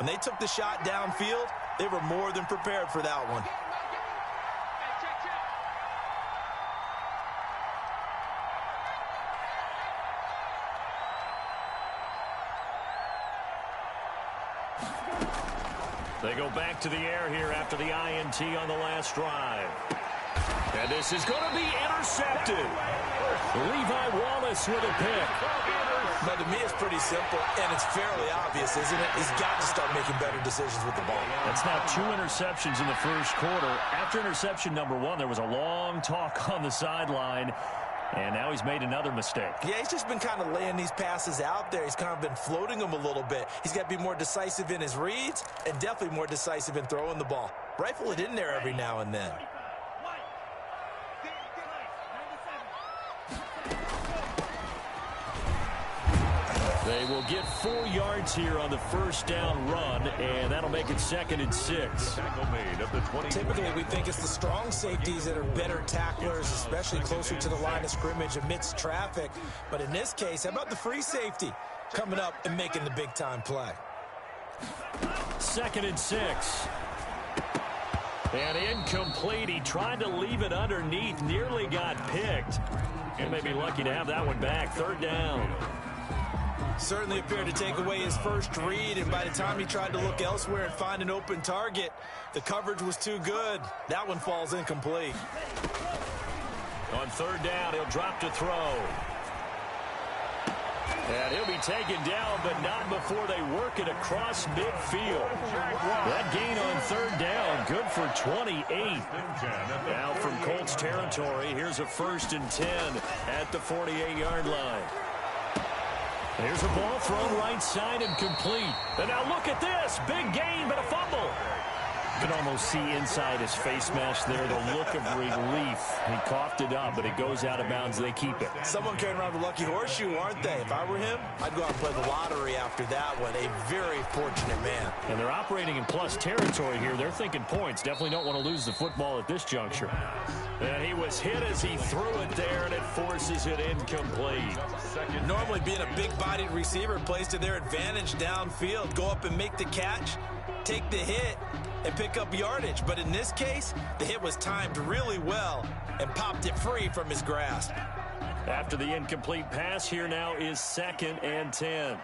When they took the shot downfield, they were more than prepared for that one. They go back to the air here after the INT on the last drive. And this is going to be intercepted. Levi Wallace with a pick. Now, to me, it's pretty simple, and it's fairly obvious, isn't it? He's got to start making better decisions with the ball. That's now 2 interceptions in the first quarter. After interception number 1, there was a long talk on the sideline. And now he's made another mistake. Yeah, he's just been kind of laying these passes out there. He's kind of been floating them a little bit. He's got to be more decisive in his reads and definitely more decisive in throwing the ball. Rifle it in there every now and then. They will get 4 yards here on the first down run, and that'll make it 2nd and 6. Tackle made of the 20. Typically, we think it's the strong safeties that are better tacklers, especially closer to the line of scrimmage amidst traffic. But in this case, how about the free safety coming up and making the big-time play? 2nd and 6. And incomplete. He tried to leave it underneath, nearly got picked. He may be lucky to have that one back. 3rd down. Certainly appeared to take away his first read, and by the time he tried to look elsewhere and find an open target, the coverage was too good. That one falls incomplete. On 3rd down, he'll drop to throw. And he'll be taken down, but not before they work it across midfield. That gain on 3rd down, good for 28. Now from Colts territory, here's a 1st and 10 at the 48-yard line. Here's a ball thrown right side and complete. And now look at this. Big gain, but a fumble. You can almost see inside his face mask there the look of relief. He coughed it up, but it goes out of bounds. They keep it. Someone carrying around the lucky horseshoe, aren't they? If I were him, I'd go out and play the lottery after that one. A very fortunate man. And they're operating in plus territory here. They're thinking points. Definitely don't want to lose the football at this juncture. And he was hit as he threw it there, and it forces it incomplete. Normally being a big-bodied receiver plays to their advantage downfield. Go up and make the catch, take the hit, and pick up yardage. But in this case, the hit was timed really well and popped it free from his grasp. After the incomplete pass, here now is 2nd and 10.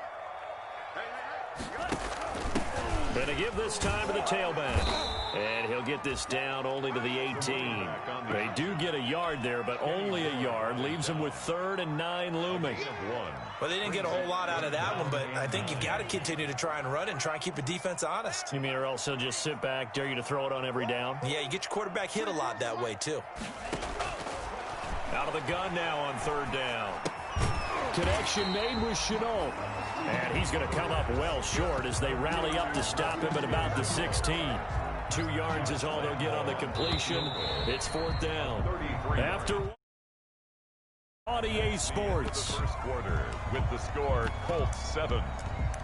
Gonna give this time to the tailback. And he'll get this down only to the 18. They do get a yard there, but only a yard. Leaves them with 3rd and 9 looming. Well, they didn't get a whole lot out of that one, but I think you've got to continue to try and run it and try and keep the defense honest. You mean or else he'll just sit back, dare you to throw it on every down? Yeah, you get your quarterback hit a lot that way, too. Out of the gun now on 3rd down. Connection made with Chenault. And he's going to come up well short as they rally up to stop him at about the 16. 2 yards is all they'll get on the completion. It's 4th down. After Audier Sports. First quarter with the score Colts 7,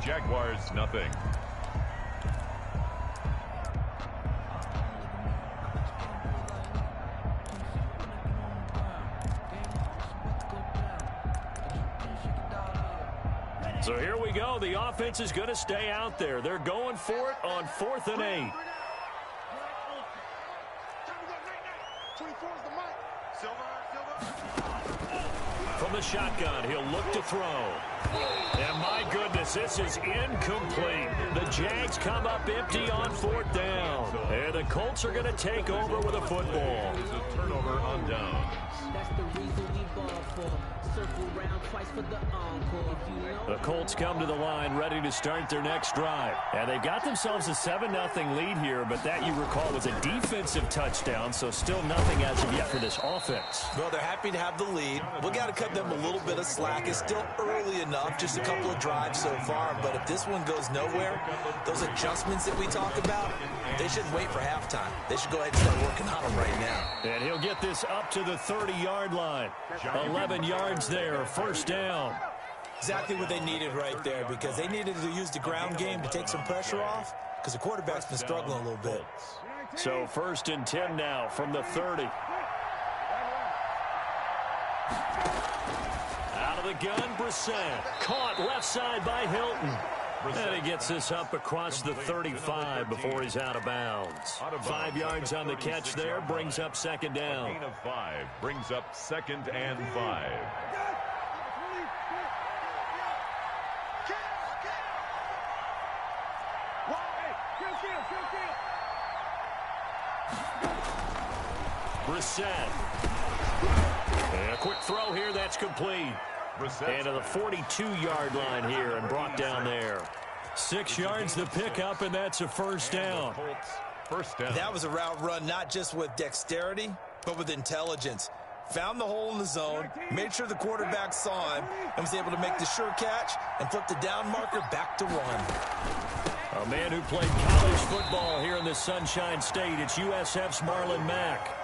Jaguars nothing. So here we go. The offense is going to stay out there. They're going for it on 4th and 8. From the shotgun, he'll look to throw. And my goodness, this is incomplete. The Jags come up empty on 4th down. And the Colts are going to take over with a football. It's a turnover on downs. That's the reason we ball for. Circle round twice for the encore. The Colts come to the line ready to start their next drive. And they've got themselves a 7-0 lead here, but that, you recall, was a defensive touchdown, so still nothing as of yet for this offense. Well, they're happy to have the lead. We got to cut them a little bit of slack. It's still early enough, just a couple of drives so far, but if this one goes nowhere, those adjustments that we talk about, they shouldn't wait for halftime. They should go ahead and start working on them right now. And he'll get this up to the 30-yard line. 11 yards there, 1st down. Exactly what they needed right there, because they needed to use the ground game to take some pressure off, because the quarterback's been struggling a little bit. So 1st and 10 now from the 30. Out of the gun, Brissett. Caught left side by Hilton. And he gets this up across the 35 before he's out of bounds. 5 yards on the catch there, brings up second down. A gain of 5 brings up 2nd and 5. Brissett. And a quick throw here, that's complete. And to the 42-yard line here and brought down there. 6 yards the pickup, and that's a first down. First down. That was a route run not just with dexterity, but with intelligence. Found the hole in the zone, made sure the quarterback saw him, and was able to make the sure catch and flip the down marker back to 1. A man who played college football here in the Sunshine State. It's USF's Marlon Mack.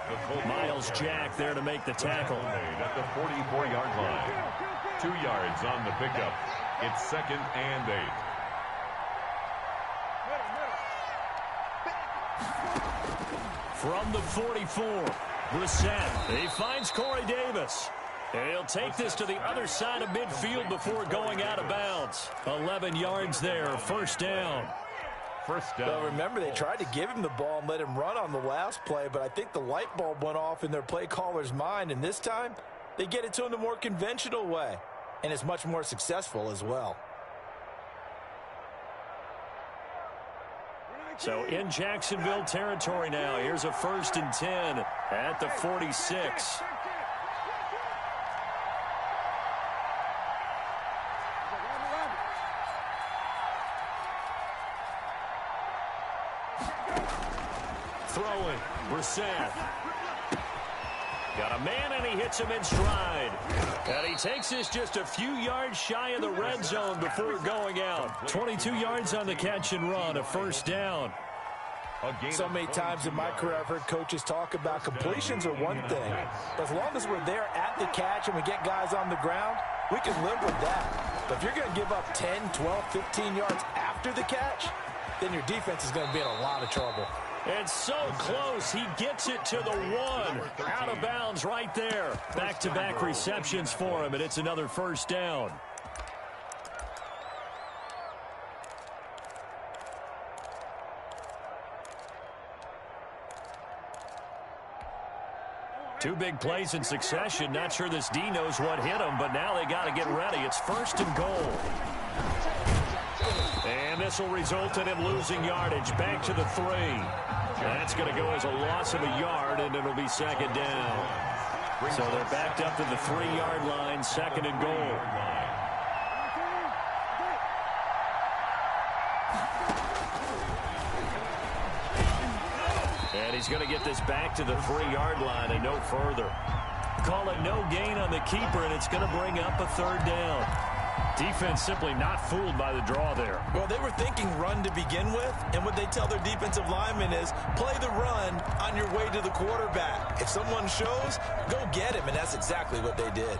Miles Jack there to make the tackle. At the 44-yard line. 2 yards on the pickup. It's 2nd and 8. From the 44, Brissett. He finds Corey Davis. And he'll take this to the other side of midfield before going out of bounds. 11 yards there, first down. First down. Well, remember, they tried to give him the ball and let him run on the last play, but I think the light bulb went off in their play caller's mind, and this time they get it to him the more conventional way, and it's much more successful as well. So in Jacksonville territory now. Here's a 1st and 10 at the 46. Throwing, Brissett. Got a man, and he hits him in stride. And he takes this just a few yards shy of the red zone before going out. 22 yards on the catch and run, a first down. So many times in my career I've heard coaches talk about completions are one thing, but as long as we're there at the catch and we get guys on the ground, we can live with that. But if you're going to give up 10, 12, 15 yards after the catch, then your defense is going to be in a lot of trouble. And so close, he gets it to the 1. Out of bounds right there. Back-to-back receptions for him, and it's another first down. Two big plays in succession. Not sure this D knows what hit him, but now they got to get ready. It's 1st and goal. And this will result in him losing yardage. Back to the 3. That's going to go as a loss of a yard, and it'll be 2nd down. So they're backed up to the 3-yard line, 2nd and goal. And he's going to get this back to the 3-yard line and no further. Call it no gain on the keeper, and it's going to bring up a 3rd down. Defense simply not fooled by the draw there. Well, they were thinking run to begin with, and what they tell their defensive linemen is play the run on your way to the quarterback. If someone shows, go get him, and that's exactly what they did.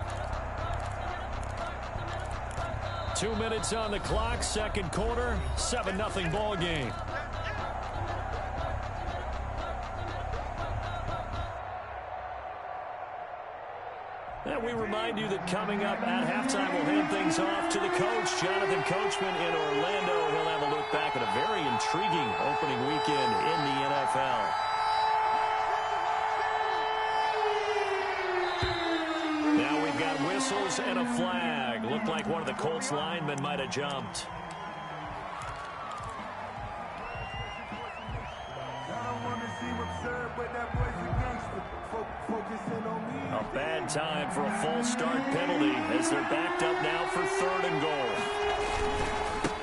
2 minutes on the clock, 2nd quarter, 7-0 ball game. And we remind you that coming up at halftime, we'll hand things off to the coach, Jonathan Coachman in Orlando. He'll have a look back at a very intriguing opening weekend in the NFL. Now we've got whistles and a flag. Looked like one of the Colts linemen might have jumped. A bad time for a false start penalty as they're backed up now for 3rd and goal.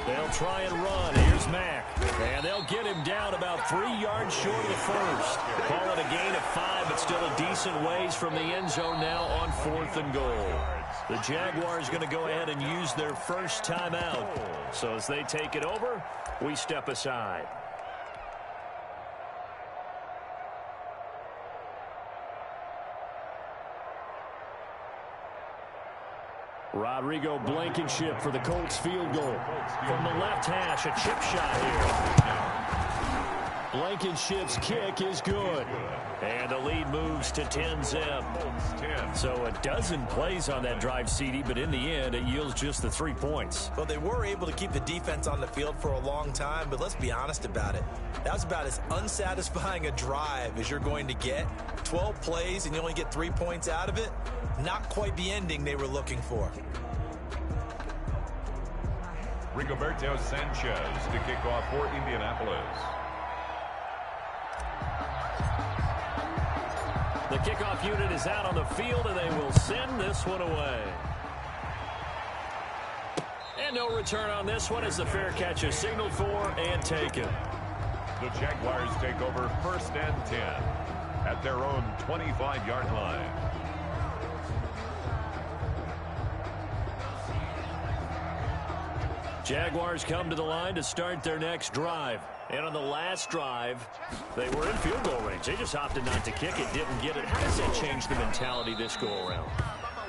They'll try and run. Here's Mack. And they'll get him down about 3 yards short of the 1st. Call it a gain of 5, but still a decent ways from the end zone now on 4th and goal. The Jaguars going to go ahead and use their first timeout. So as they take it over, we step aside. Rodrigo Blankenship for the Colts field goal. From the left hash, a chip shot here. Blankenship's kick is good. And the lead moves to 10-zip. So a dozen plays on that drive, CD, but in the end, it yields just the 3 points. Well, they were able to keep the defense on the field for a long time, but let's be honest about it. That was about as unsatisfying a drive as you're going to get. 12 plays and you only get 3 points out of it. Not quite the ending they were looking for. Rigoberto Sanchez to kick off for Indianapolis. The kickoff unit is out on the field, and they will send this one away. And no return on this one as the fair catch is signaled for and taken. The Jaguars take over 1st and 10 at their own 25-yard line. Jaguars come to the line to start their next drive. And on the last drive, they were in field goal range. They just opted not to kick it, didn't get it. How does that change the mentality this go-around?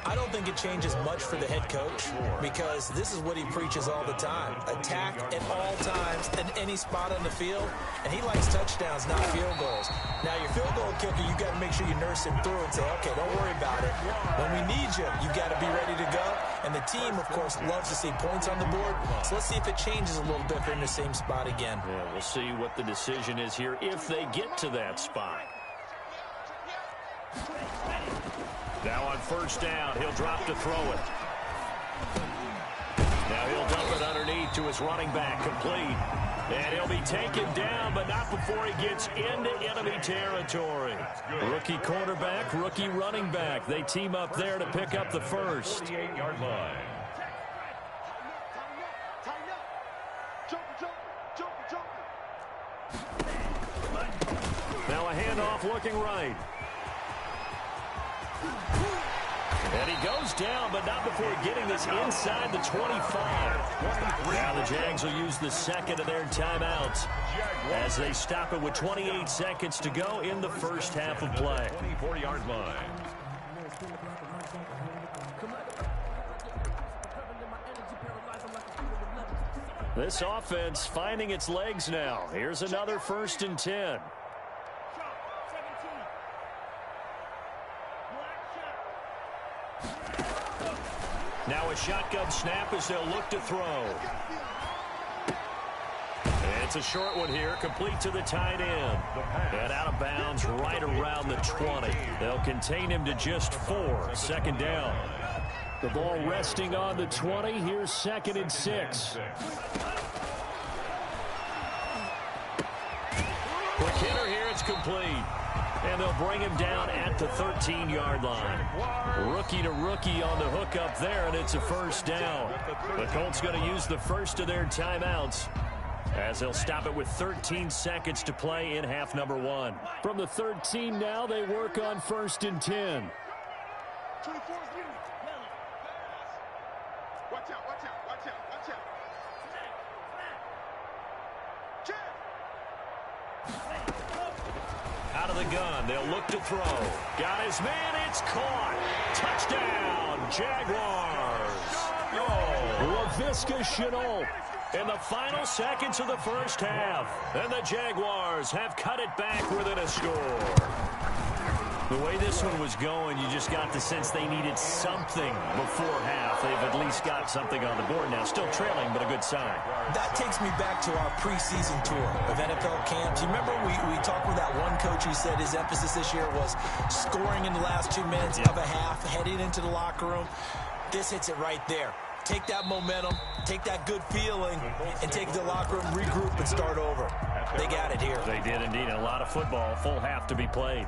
I don't think it changes much for the head coach because this is what he preaches all the time. Attack at all times in any spot on the field, and he likes touchdowns, not field goals. Now, your field goal kicker, you got to make sure you nurse him through and say, okay, don't worry about it. When we need you, you got to be ready to go. And the team, of course, loves to see points on the board. So let's see if it changes a little bit if they're in the same spot again. Yeah, we'll see what the decision is here if they get to that spot. Now on 1st down, he'll drop to throw it. Now he'll dump it underneath to his running back, complete. And he'll be taken down, but not before he gets into enemy territory. Rookie quarterback, rookie running back. They team up there to pick up the first. 38-yard line. Now a handoff looking right. And he goes down, but not before getting this inside the 25. Now the Jags will use the second of their timeouts as they stop it with 28 seconds to go in the first half of play. 24-yard line. This offense finding its legs now. Here's another 1st and 10. Now a shotgun snap as they'll look to throw. It's a short one here, complete to the tight end. And out of bounds right around the 20. They'll contain him to just 4. 2nd down. The ball resting on the 20. Here's 2nd and 6. Quick hitter here, it's complete. And they'll bring him down at the 13-yard line. Rookie to rookie on the hook up there, and it's a 1st down. The Colts going to use the first of their timeouts as they'll stop it with 13 seconds to play in half number 1. From the 13 now, they work on 1st and 10. Out of the gun, they'll look to throw. Got his man, it's caught. Touchdown, Jaguars. Laviska Shenault in the final seconds of the first half. And the Jaguars have cut it back within a score. The way this one was going, you just got the sense they needed something before half. They've at least got something on the board now. Still trailing, but a good sign. That takes me back to our preseason tour of NFL camps. You remember we talked with that one coach who said his emphasis this year was scoring in the last 2 minutes of a half, heading into the locker room. This hits it right there. Take that momentum, take that good feeling, and take the locker room, regroup, and start over. They got it here. They did indeed. A lot of football, full half to be played.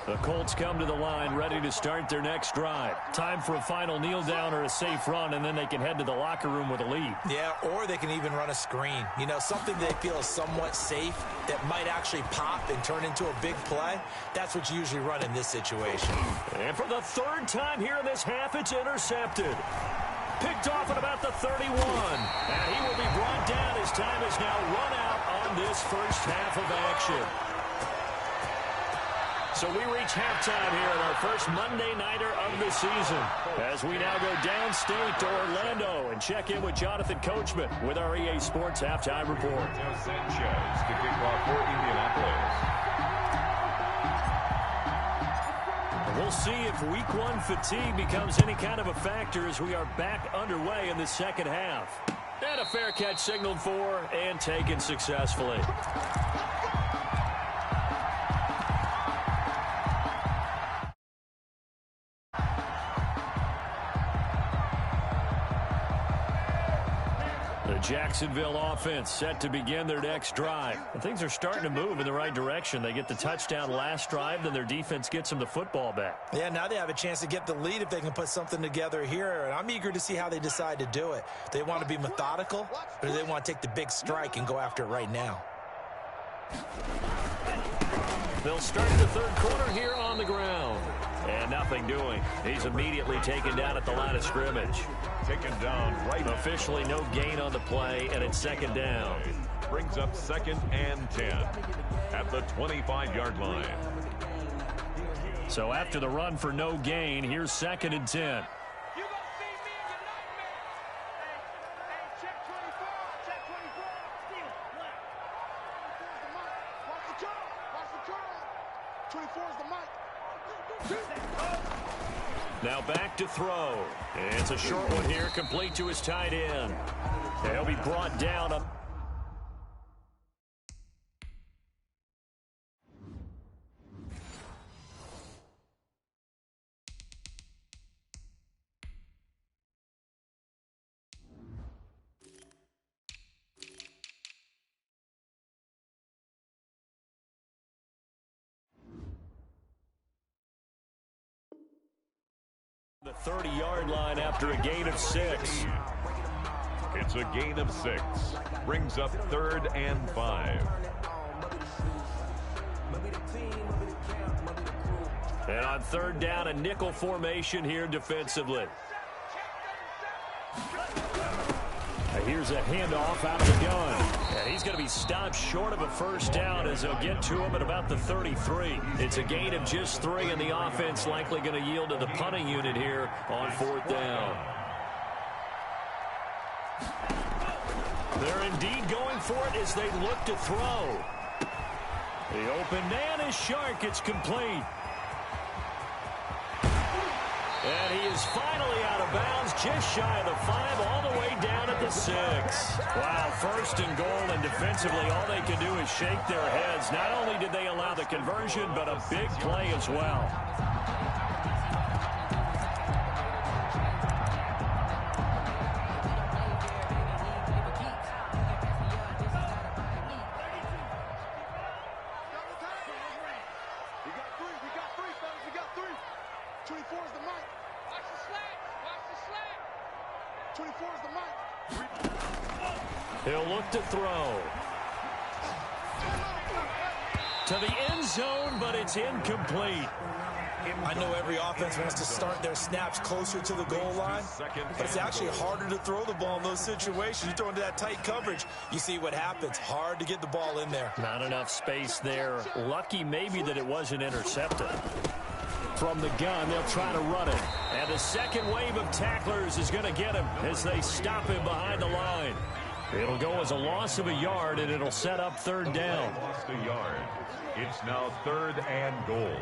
The Colts come to the line ready to start their next drive. Time for a final kneel down or a safe run, and then they can head to the locker room with a lead. Yeah, or they can even run a screen. You know, something they feel is somewhat safe that might actually pop and turn into a big play. That's what you usually run in this situation. And for the 3rd time here in this half, it's intercepted. Picked off at about the 31. And he will be brought down. His time is now run out on this first half of action. So we reach halftime here at our first Monday Nighter of the season as we now go downstate to Orlando and check in with Jonathan Coachman with our EA Sports Halftime Report. Sanchez to kick off for Indianapolis. We'll see if Week 1 fatigue becomes any kind of a factor as we are back underway in the second half. And a fair catch signaled for and taken successfully. The Jacksonville offense set to begin their next drive. And things are starting to move in the right direction. They get the touchdown last drive, then their defense gets them the football back. Yeah, now they have a chance to get the lead if they can put something together here. And I'm eager to see how they decide to do it. They want to be methodical, or do they want to take the big strike and go after it right now? They'll start the third quarter here on the ground. And nothing doing. He's immediately taken down at the line of scrimmage. Taken down right. Officially no gain on the play, and it's second down. Brings up 2nd and 10 at the 25-yard line. So after the run for no gain, here's 2nd and 10. Now back to throw. It's a short one here, complete to his tight end. He'll be brought down. The 30-yard line after a gain of 6. It's a gain of 6. Brings up 3rd and 5. And on 3rd down, a nickel formation here defensively. Here's a handoff out of the gun. And he's going to be stopped short of a first down as they'll get to him at about the 33. It's a gain of just 3, and the offense likely going to yield to the punting unit here on 4th down. They're indeed going for it as they look to throw. The open man is Shark. It's complete. And he is finally out of bounds, just shy of the 5, all the way down at the 6. Wow, 1st and goal, and defensively all they can do is shake their heads. Not only did they allow the conversion, but a big play as well. He'll look to throw. To the end zone, but it's incomplete. I know every offense wants to start their snaps closer to the goal line, but it's actually harder to throw the ball in those situations. You throw into that tight coverage, you see what happens. Hard to get the ball in there. Not enough space there. Lucky maybe that it wasn't intercepted. From the gun, they'll try to run it. And the second wave of tacklers is going to get him as they stop him behind the line. It'll go as a loss of a yard, and it'll set up 3rd down. Lost a yard. It's now 3rd and goal.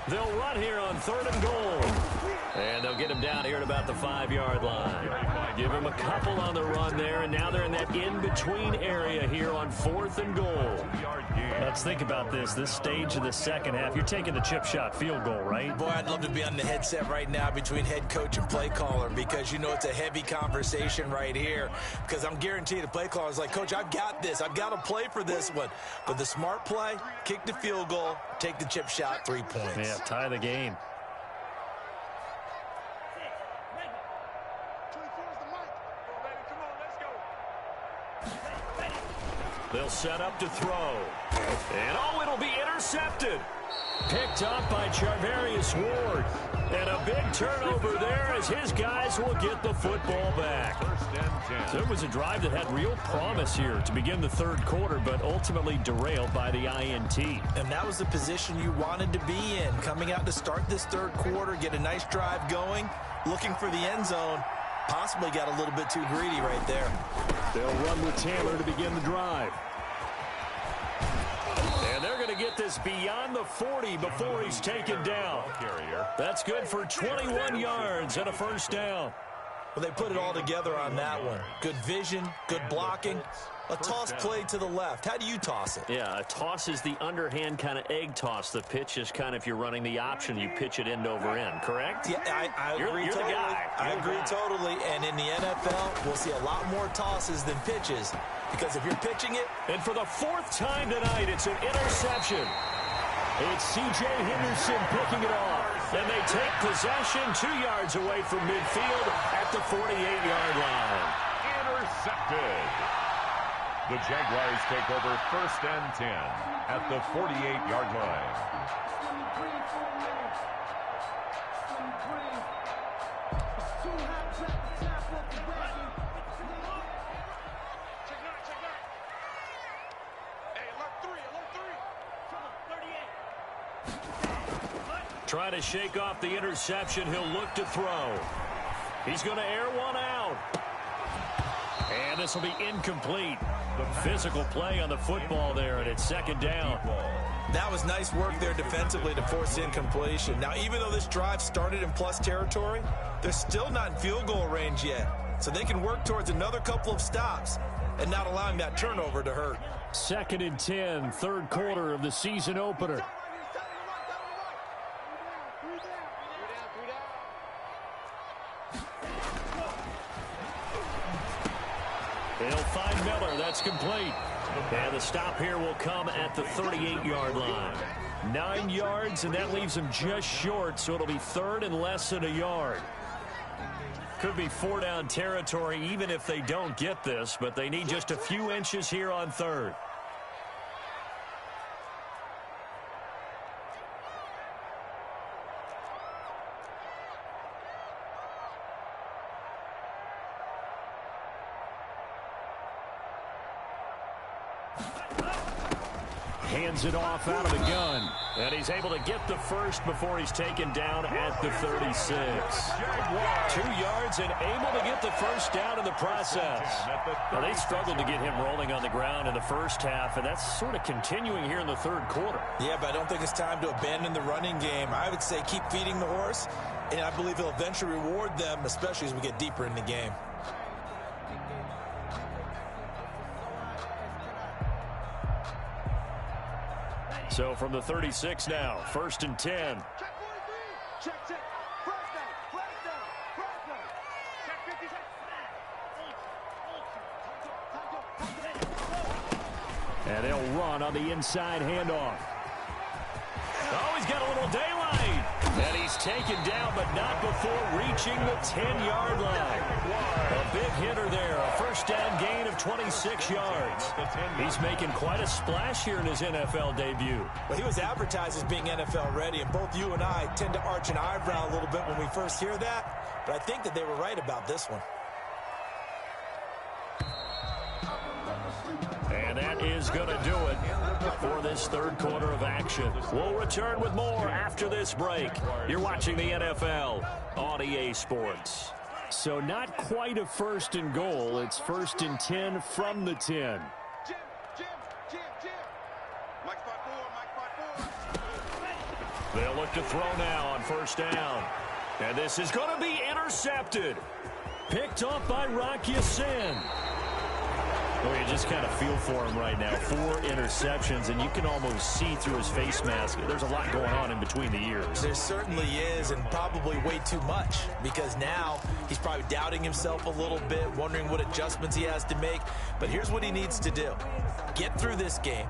They'll run here on 3rd and goal. And they'll get him down here at about the 5-yard line. Give him a couple on the run there, and now they're in that in-between area here on 4th and goal. Let's think about this stage of the second half. You're taking the chip shot field goal, right? Boy, I'd love to be on the headset right now between head coach and play caller, because you know it's a heavy conversation right here, because I'm guaranteed the play caller is like, Coach, I've got this. I've got to play for this one. But the smart play, kick the field goal, take the chip shot, 3 points. Yeah, tie the game. They'll set up to throw. And, oh, it'll be intercepted. Picked up by Charvarius Ward. And a big turnover there as his guys will get the football back. So it was a drive that had real promise here to begin the third quarter, but ultimately derailed by the INT. And that was the position you wanted to be in. Coming out to start this third quarter, get a nice drive going, looking for the end zone. Possibly got a little bit too greedy right there. They'll run with Taylor to begin the drive. And they're going to get this beyond the 40 before he's taken down. That's good for 21 yards and a first down. Well, they put it all together on that one. Good vision, good blocking. A toss play to the left. How do you toss it? Yeah, a toss is the underhand kind of egg toss. The pitch is kind of if you're running the option, you pitch it end over end, correct? Yeah, I agree totally. I agree totally. And in the NFL, we'll see a lot more tosses than pitches. Because if you're pitching it... And for the fourth time tonight, it's an interception. It's C.J. Henderson picking it off. And they take possession 2 yards away from midfield at the 48-yard line. Intercepted. The Jaguars take over 1st and 10 at the 48-yard line. Trying to shake off the interception. He'll look to throw. He's going to air one out. And this will be incomplete. Physical play on the football there, and it's second down. That was nice work there defensively to force incompletion. Now, even though this drive started in plus territory, they're still not in field goal range yet. So they can work towards another couple of stops and not allowing that turnover to hurt. 2nd and 10, third quarter of the season opener. They'll find Miller. That's complete. And the stop here will come at the 38-yard line. 9 yards, and that leaves them just short, so it'll be third and less than a yard. Could be 4-down territory even if they don't get this, but they need just a few inches here on third. Hands it off out of the gun. And he's able to get the first before he's taken down at the 36. 2 yards and able to get the first down in the process. Now, they struggled to get him rolling on the ground in the first half, and that's sort of continuing here in the third quarter. Yeah, but I don't think it's time to abandon the running game. I would say keep feeding the horse, and I believe he'll eventually reward them, especially as we get deeper in the game. So from the 36 now, 1st and 10. And they'll run on the inside handoff. Oh, he's got a little daylight. And he's taken down, but not before reaching the 10-yard line. A big hitter there. A first down gain of 26 yards. He's making quite a splash here in his NFL debut. Well, he was advertised as being NFL ready, and both you and I tend to arch an eyebrow a little bit when we first hear that. But I think that they were right about this one. And that is going to do it for this third quarter of action. We'll return with more after this break. You're watching the NFL on EA Sports. So not quite a 1st and goal. It's 1st and 10 from the 10. They'll look to throw now on 1st down. And this is going to be intercepted. Picked up by Rock Ya-Sin. Well, you just kind of feel for him right now. 4 interceptions, and you can almost see through his face mask. There's a lot going on in between the ears. There certainly is, and probably way too much, because now he's probably doubting himself a little bit, wondering what adjustments he has to make. But here's what he needs to do. Get through this game.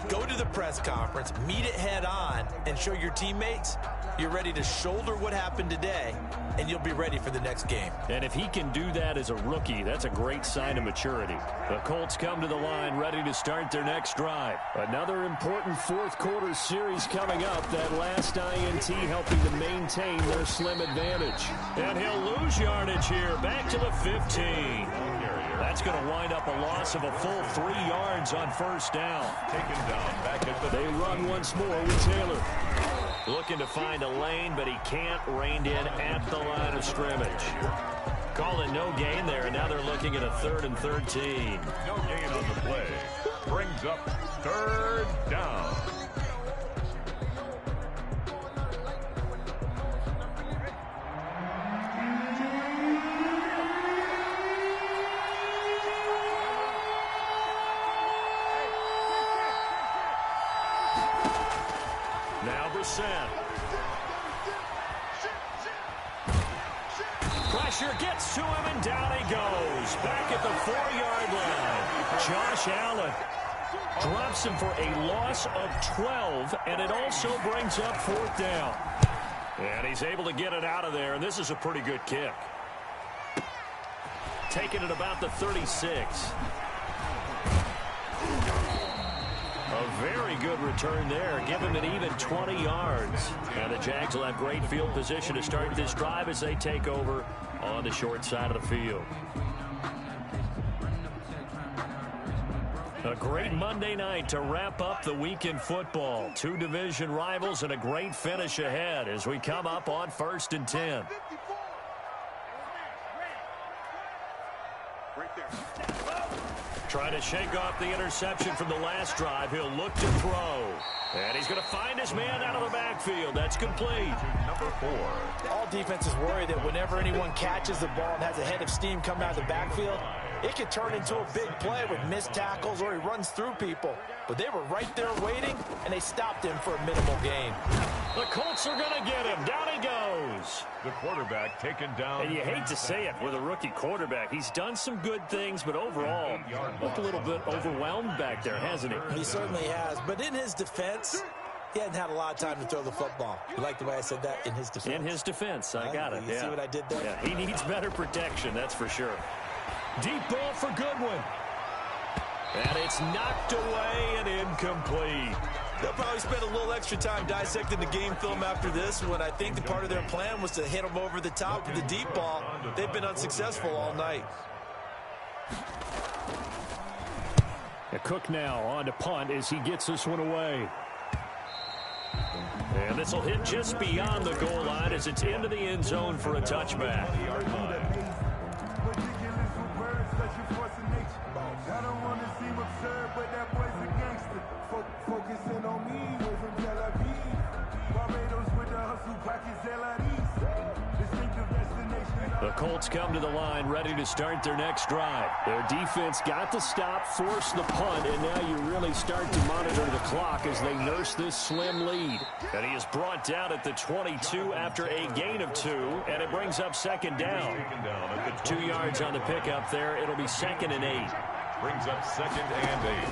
Go to the press conference, meet it head on, and show your teammates You're ready to shoulder what happened today, and you'll be ready for the next game. And if he can do that as a rookie, that's a great sign of maturity. The Colts come to the line ready to start their next drive. Another important fourth quarter series coming up. That last INT helping to maintain their slim advantage. And he'll lose yardage here. Back to the 15. That's going to wind up a loss of a full 3 yards on first down. Taken down back at the... They run once more with Taylor. Looking to find a lane, but he can't. Reined in at the line of scrimmage. Call it no gain there, and now they're looking at a 3rd and 13. No gain on the play. Brings up 3rd down. Pressure gets to him, and down he goes. Back at the 4-yard line. Josh Allen drops him for a loss of 12, and it also brings up 4th down. And he's able to get it out of there, and this is a pretty good kick. Taking it about the 36. A very good return there. Give him an even 20 yards. And the Jags will have great field position to start this drive as they take over on the short side of the field. A great Monday night to wrap up the week in football. 2 division rivals and a great finish ahead as we come up on 1st and 10. Trying to shake off the interception from the last drive. He'll look to throw. And he's going to find his man out of the backfield. That's complete. Number 4. All defenses worry that whenever anyone catches the ball and has a head of steam coming out of the backfield, it could turn into a big play with missed tackles or he runs through people. But they were right there waiting, and they stopped him for a minimal gain. The Colts are going to get him. Down he goes. The quarterback taken down. And you hate to say it with a rookie quarterback. He's done some good things, but overall, looked a little bit overwhelmed back there, hasn't he? He certainly has. But in his defense, he hadn't had a lot of time to throw the football. You like the way I said that? In his defense. In his defense. I got it. You see what I did there? Yeah, he needs better protection, that's for sure. Deep ball for Goodwin. And it's knocked away and incomplete. They'll probably spend a little extra time dissecting the game film after this when I think the part of their plan was to hit them over the top with the deep ball. They've been unsuccessful all night. Cook now on to punt as he gets this one away. And this will hit just beyond the goal line as it's into the end zone for a touchback. The Colts come to the line ready to start their next drive. Their defense got the stop, forced the punt, and now you really start to monitor the clock as they nurse this slim lead. And he is brought down at the 22 after a gain of 2, and it brings up 2nd down. 2 yards on the pickup there. It'll be 2nd and 8. Brings up 2nd and 8.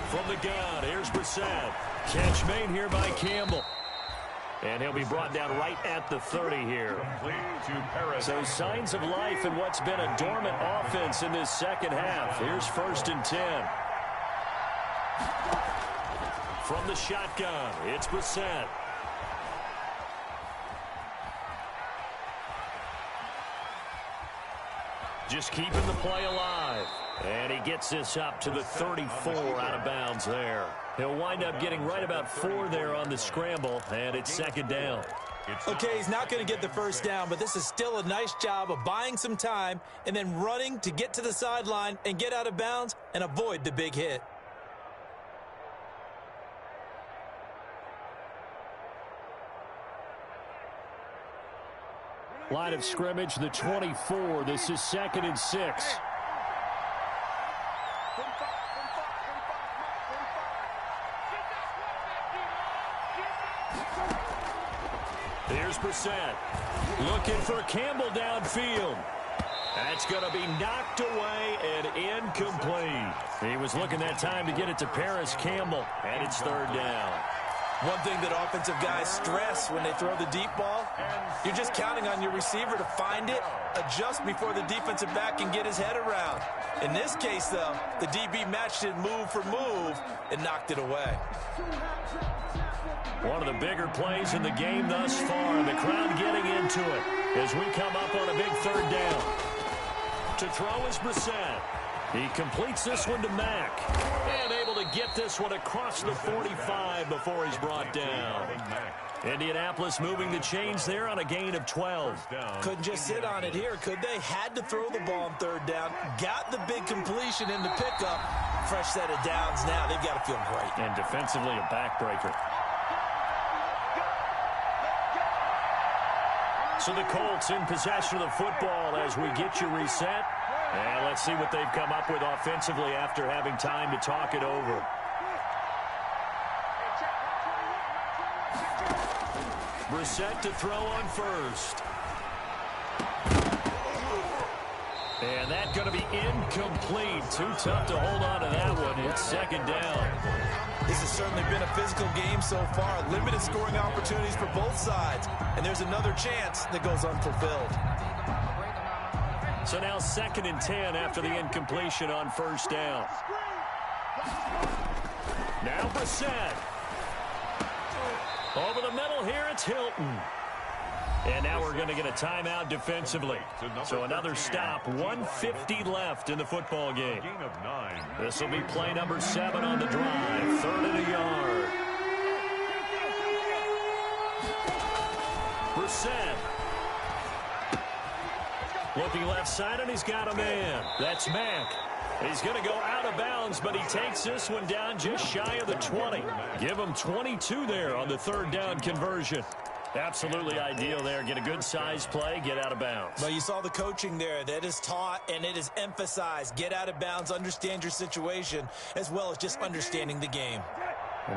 From the gun, here's Brissett. Catch made here by Campbell. And he'll be brought down right at the 30 here. So signs of life in what's been a dormant offense in this second half. Here's 1st and 10. From the shotgun, it's Brissett. Just keeping the play alive. And he gets this up to the 34 out of bounds there. He'll wind up getting right about 4 there on the scramble, and it's 2nd down. Okay, he's not going to get the first down, but this is still a nice job of buying some time and then running to get to the sideline and get out of bounds and avoid the big hit. Line of scrimmage, the 24. This is 2nd and 6. Here's Brissett. Looking for Campbell downfield. That's going to be knocked away and incomplete. He was looking that time to get it to Paris Campbell, and it's 3rd down. One thing that offensive guys stress when they throw the deep ball, you're just counting on your receiver to find it, adjust before the defensive back can get his head around. In this case, though, the DB matched it move for move and knocked it away. One of the bigger plays in the game thus far. The crowd getting into it as we come up on a big third down. To throw is Brissett. He completes this one to Mack. And able to get this one across the 45 before he's brought down. Indianapolis moving the chains there on a gain of 12. Couldn't just sit on it here, could they? Had to throw the ball on third down. Got the big completion in the pickup. Fresh set of downs now. They've got to feel great. And defensively a backbreaker. So the Colts in possession of the football as we get you reset. And let's see what they've come up with offensively after having time to talk it over. Brissett to throw on first. And that's going to be incomplete. Too tough to hold on to that one. It's second down. This has certainly been a physical game so far. Limited scoring opportunities for both sides. And there's another chance that goes unfulfilled. So now 2nd and 10 after the incompletion on first down. Now Brissett. Over the middle here, it's Hilton. And now we're going to get a timeout defensively. So another stop, 1:50 left in the football game. This will be play number 7 on the drive, 3rd and a yard. Brissett. Looking left side, and he's got a man. That's Mack. He's going to go out of bounds, but he takes this one down just shy of the 20. Give him 22 there on the 3rd down conversion. Absolutely ideal there. Get a good size play, get out of bounds. Well, you saw the coaching there. That is taught and it is emphasized. Get out of bounds, understand your situation, as well as just understanding the game.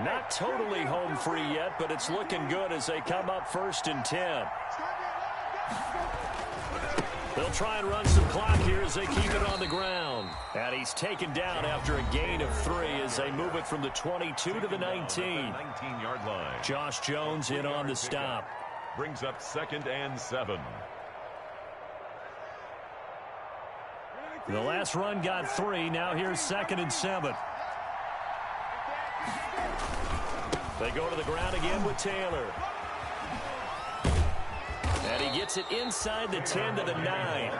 Not totally home free yet, but it's looking good as they come up 1st and 10. They'll try and run some clock here as they keep it on the ground. And he's taken down after a gain of 3 as they move it from the 22 to the 19. 19-yard line. Josh Jones in on the stop. Brings up 2nd and 7. The last run got 3. Now here's 2nd and 7. They go to the ground again with Taylor. And he gets it inside the 10 to the 9.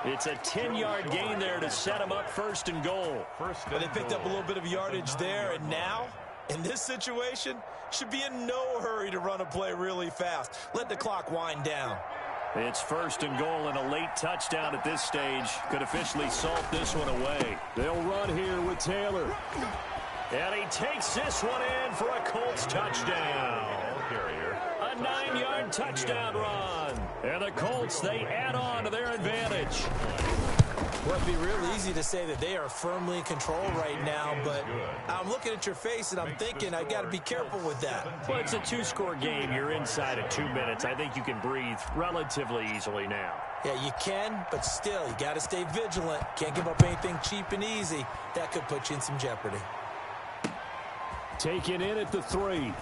It's a 10-yard gain there to set him up 1st and goal. But they picked up a little bit of yardage there, and now, in this situation, should be in no hurry to run a play really fast. Let the clock wind down. It's 1st and goal and a late touchdown at this stage. Could officially salt this one away. They'll run here with Taylor. And he takes this one in for a Colts touchdown. A 9-yard touchdown run. And the Colts, they add on to their advantage. Well, it'd be real easy to say that they are firmly in control right now, but I'm looking at your face and I'm thinking I got to be careful with that. Well, it's a 2-score game. You're inside of 2 minutes. I think you can breathe relatively easily now. Yeah, you can, but still, you got to stay vigilant. Can't give up anything cheap and easy. That could put you in some jeopardy. Taken in at the 3.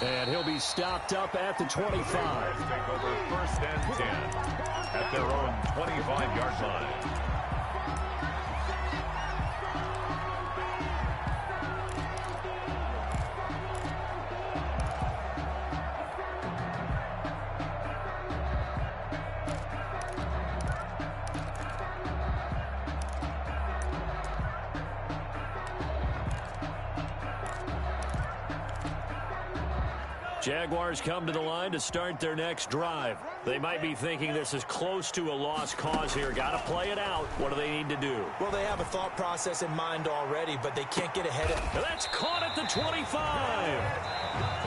And he'll be stopped up at the 25. Take over 1st and 10 at their own 25-yard line. Jaguars come to the line to start their next drive. They might be thinking this is close to a lost cause here. Got to play it out. What do they need to do? Well, they have a thought process in mind already, but they can't get ahead of it. And that's caught at the 25.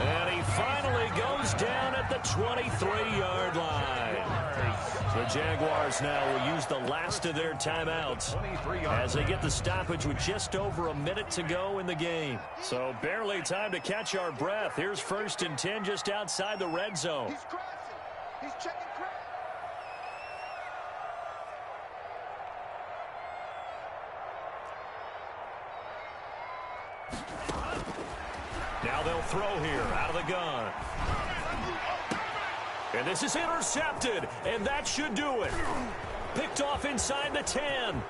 And he finally goes down at the 23-yard line. The Jaguars now will use the last of their timeouts as they get the stoppage with just over a minute to go in the game. So barely time to catch our breath. Here's 1st and 10 just outside the red zone. He's crashing. He's checking crash. Now they'll throw here out of the gun. And this is intercepted, and that should do it. Picked off inside the 10.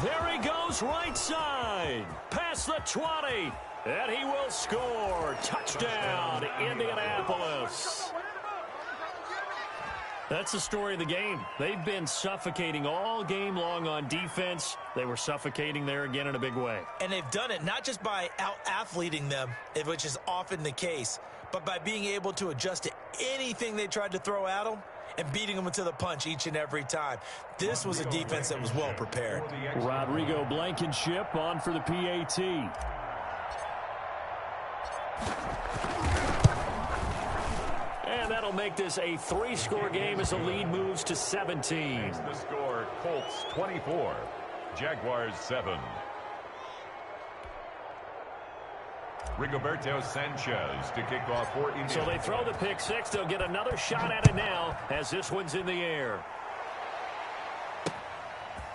There he goes right side. Past the 20. And he will score. Touchdown, Indianapolis. That's the story of the game. They've been suffocating all game long on defense. They were suffocating there again in a big way. And they've done it not just by out-athleting them, which is often the case, but by being able to adjust to anything they tried to throw at them and beating them to the punch each and every time. This was a defense that was well prepared. Rodrigo Blankenship on for the PAT. And that'll make this a 3-score game as the lead moves to 17. The score, Colts 24, Jaguars 7. Rigoberto Sanchez to kick off for Indiana. So they throw the pick six. They'll get another shot at it now as this one's in the air.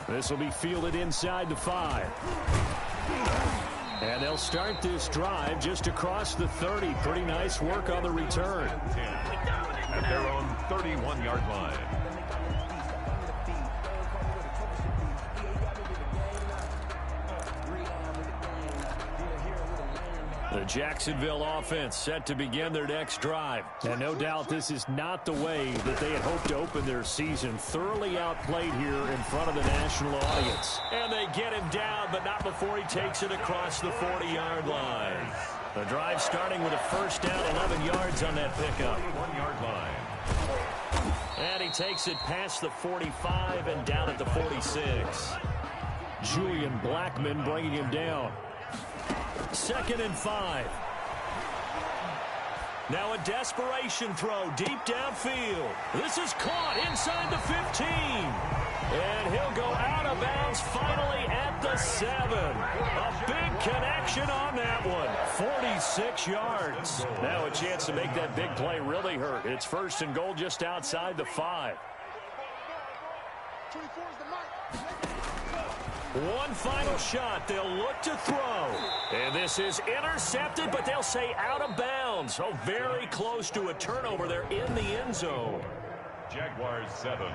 This will be fielded inside the 5. And they'll start this drive just across the 30. Pretty nice work on the return. At their own 31-yard line. The Jacksonville offense set to begin their next drive. And no doubt this is not the way that they had hoped to open their season. Thoroughly outplayed here in front of the national audience. And they get him down, but not before he takes it across the 40-yard line. The drive starting with a first down, 11 yards on that pickup. 1-yard line. And he takes it past the 45 and down at the 46. Julian Blackmon bringing him down. 2nd and 5. Now a desperation throw deep downfield. This is caught inside the 15. And he'll go out of bounds finally at the 7. A big connection on that one. 46 yards. Now a chance to make that big play really hurt. It's 1st and goal just outside the 5. 24 is the mark. One final shot. They'll look to throw. And this is intercepted, but they'll say out of bounds. So very close to a turnover there in the end zone. Jaguars 7,